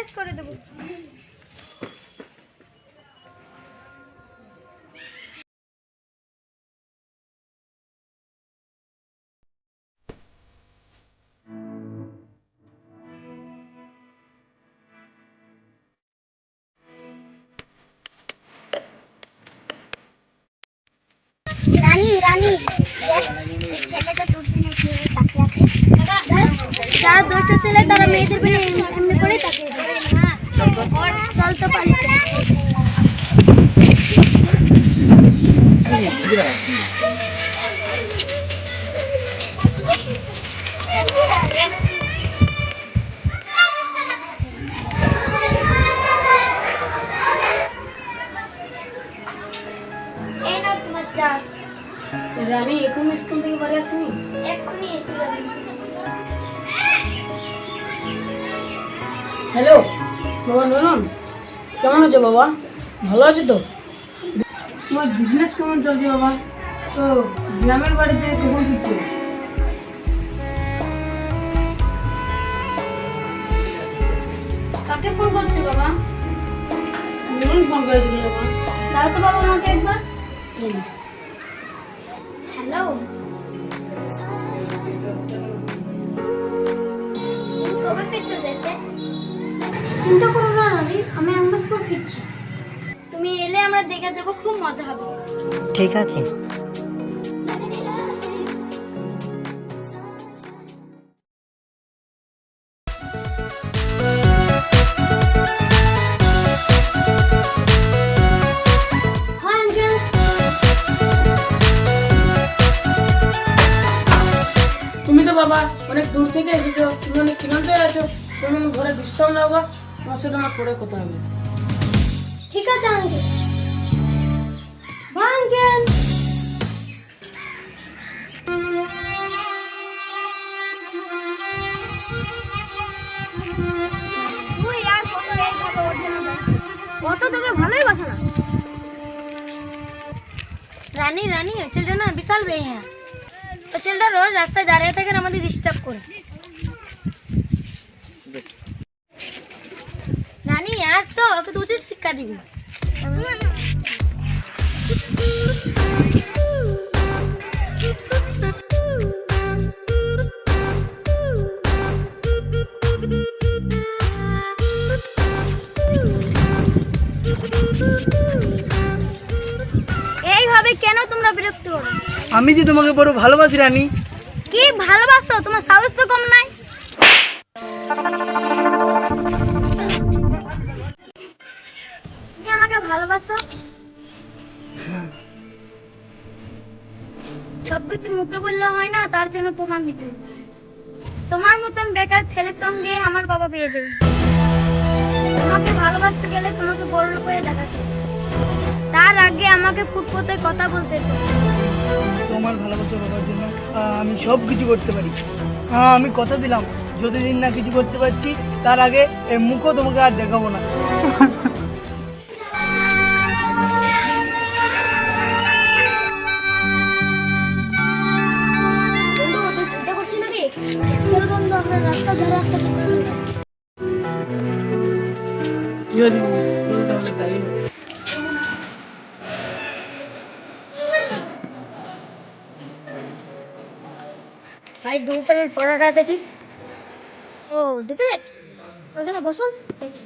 Manage করে দেব। রানী রানী ছেলেটা দুদিন তাকিয়ে আছে। যারা দুষ্ট ছেলে তারা মেয়েদের পেলে এমনি করে তাকিয়ে যায়। চল তো পালি এই না তোমার চা। রানী এখন স্কুল থেকে বাড়ি আসেনি? এক্ষুনি এসে যাবে। হ্যালো বাবা নুরন, কেমন আছো বাবা? ভালো আছো তো? তোমার বিজনেস কেমন চলছে বাবা? তো গ্রামের বাড়িতে কখন ফিরছো? কাকে ফোন করছে বাবা? নুরন ফোন করেছিল বাবা। দাও তো বাবা আমাকে একবার। এই, হ্যালো, কবে ফিরছো দেশে? চিন্তা করো না রানী, আমি এক মাস পর ফিরছি। তুমি এলে আমরা দেখে যাবো, খুব মজা হবে। ঠিক আছে। হ্যাঁ আঙ্কেল। তুমি তো বাবা অনেক দূর থেকে এসেছো, তুমি অনেক ক্লান্ত হয়ে আছো, তুমি ঘরে বিশ্রাম নাও গা, তোমার সাথে আমার পরে কথা হবে। ঠিক আছে আঙ্কেল। Bye uncle. তুই আর কত এই কথা ওঠে না, কত তোকে ভালোই বাসে না। রানী রানী ওই ছেলেটা না বিশাল বেয়ে হ্যাঁ, ওই ছেলেটা রোজ রাস্তায় দাঁড়িয়ে থাকে আর আমাদের ডিস্টার্ব করে। রানী আজ তো ওকে তো উচিত শিক্ষা দিবি। এইভাবে কেন তোমরা বিরক্ত করো? আমি যে তোমাকে বড় ভালোবাসি রানী। কি ভালোবাসো? তোমার সাহস তো কম নাই। তুমি আমাকে ভালোবাসো? সবকিছু মুখে বললে হয় না, তার জন্য প্রমাণ দিতে হবে। তোমার মতন বেকার ছেলের সঙ্গে আমার বাবা বিয়ে দেবে। তোমাকে ভালোবাসতে গেলে তোমাকে বড় লোক হয়ে দেখাতে হবে। তার আগে আমাকে ফুটফুটে কথা বলতে হবে। তোমার ভালোবাসা বাবার জন্য আমি সব কিছু করতে পারি। আমি কথা দিলাম, যতদিন না কিছু করতে পারছি তার আগে এর মুখও তোমাকে আর দেখাবো না। বন্ধু ওদের চিন্তা করছি নাকি? চলো বন্ধু আমরা রাস্তা ধরে একটা দোকানে যাই। কি হলো? তাহলে তাই হোক। ভাই 2 প্লেট পরোটা দেখি। ও 2 প্লেট? ওখানে বসুন দেখি।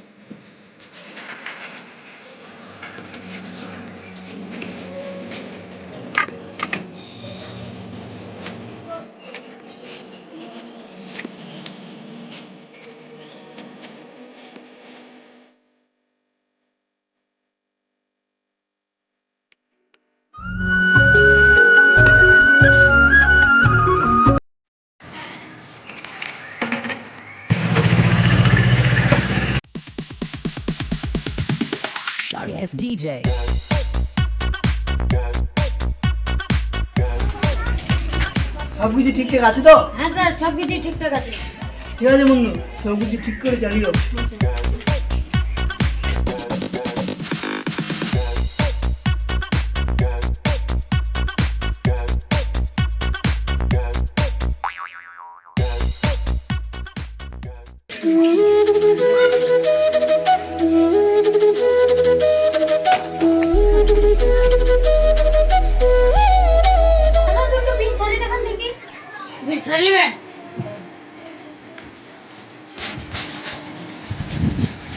Sorry ass DJ. সব কিছু ঠিকঠাক আছে তো? হ্যাঁ স্যার, সব কিছু ঠিকঠাক আছে। ঠিক আছে বন্ধু, সব কিছু ঠিক করে চালিও।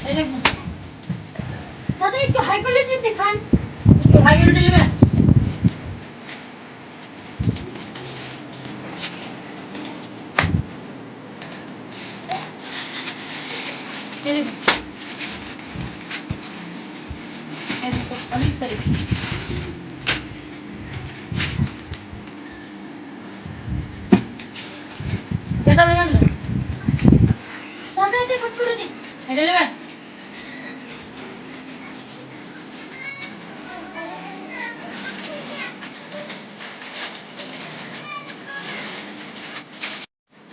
এই দেখুন, দাদা একটু হাই কোয়ালিটির দেখান। একটু হাই কোয়ালিটি নেবেন? এই দেখুন, এই দেখুন, অনেক সারি। এটা নেবেন না? দাদা এটা কত করে দিন? এটা নেবেন?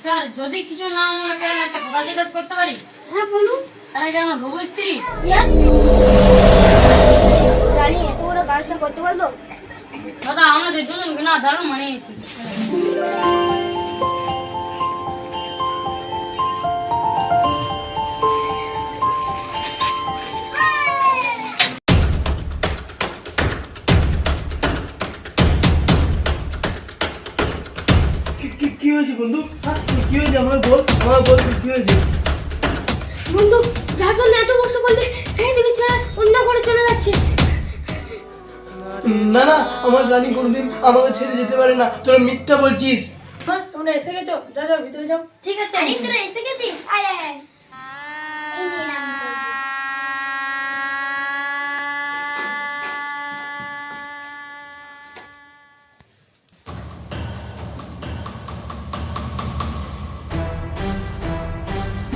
স্যার, যদি কিছু না মনে করেন একটা কথা জিজ্ঞেস করতে পারি? হ্যাঁ বলুন। তারা কি আমার হবু স্ত্রী? Yes. রানী এত বড় কাজটা করতে পারলো? দাদা, আমাদের দুজনকে না দারুণ মানিয়েছে। কি হয়েছে বন্ধু? কি হয়েছে আমাকে বল, কি হয়েছে? বন্ধু, যার জন্য এত কষ্ট করলে সেই থেকে ছেড়ে অন্য করে চলে যাচ্ছে। না না, আমার রানী কোনোদিন আমাকে ছেড়ে যেতে পারে না, তোরা মিথ্যা বলছিস। তোমরা এসে গেছো, যাও যাও ভিতরে যাও। ঠিক আছে। আরে তোরা এসে গেছিস? আয় আয় আয়। এই নিয়ে নাম করবি।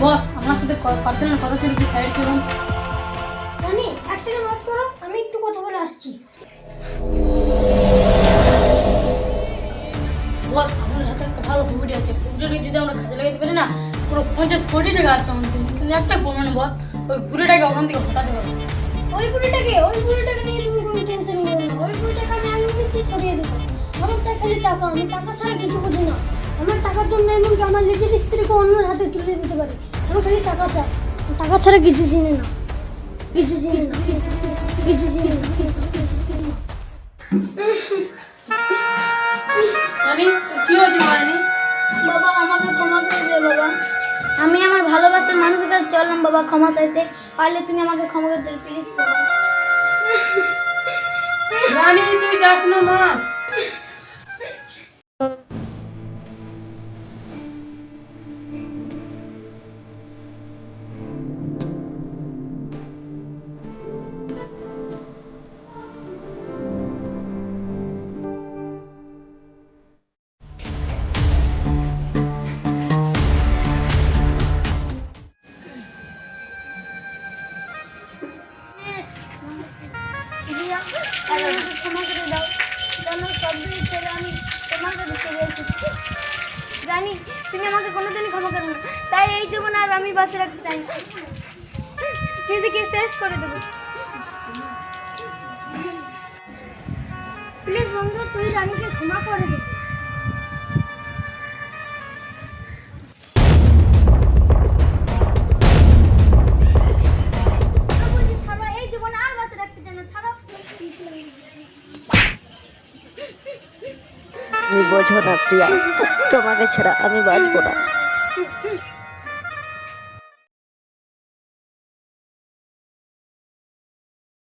বস, আমার সাথে পার্সোনাল কথা ছিল, কি সাইড করুন। রানী এক সেকেন্ড ওয়েট করো, আমি একটু কথা বলে আসছি। বস, আমাদের হাতে একটা ভালো কমিটি আছে, পুজোটা যদি আমরা কাজে লাগাতে পারি না, পুরো 50 কোটি টাকা আসবে আমাদের। কিন্তু একটা প্রমাণ বস, ওই পুরোটাকে ওখান থেকে হটাতে পারবো। ওই বুড়িটাকে নিয়ে তুমি কোনো টেনশন করো না। ওই বুড়িটাকে আমি এমনিতে সরিয়ে দেবো। আমার টাকা খালি টাকা, আমি টাকা ছাড়া কিছু বুঝি না। আমার টাকার জন্য এমনকি আমার নিজের স্ত্রীকে অন্যের হাতে তুলে দিতে পারি। আমার খালি টাকা চাই, টাকা ছাড়া কিছু চিনি না। কিছু চিনি না, কিছু চিনি না, কিছু চিনি না। রানী, কি হয়েছে রানী? বাবা আমাকে ক্ষমা করে দে বাবা। আমি আমার ভালোবাসার মানুষের কাছে চললাম বাবা ক্ষমা চাইতে। পারলে তুমি আমাকে ক্ষমা করে দে প্লিজ বাবা। রানী, তুই যাস না মা। রিয়া, আমাকে ক্ষমা করে দাও। জানো সব দিন ছেড়ে আমি তোমার কাছে চলে এসেছি। জানি তুমি আমাকে কোনোদিনই ক্ষমা করবে না, তাই এই জীবন আর আমি বাঁচিয়ে রাখতে চাই না। নিজেকে শেষ করে দেবো। প্লিজ বন্ধু, তুই রানীকে ক্ষমা করে দে। ছাড়ো, এই জীবন আর বাঁচিয়ে রাখতে চাই না, ছাড়ো। তুমি বোঝো না প্রিয়া, তোমাকে ছাড়া আমি বাঁচবো না।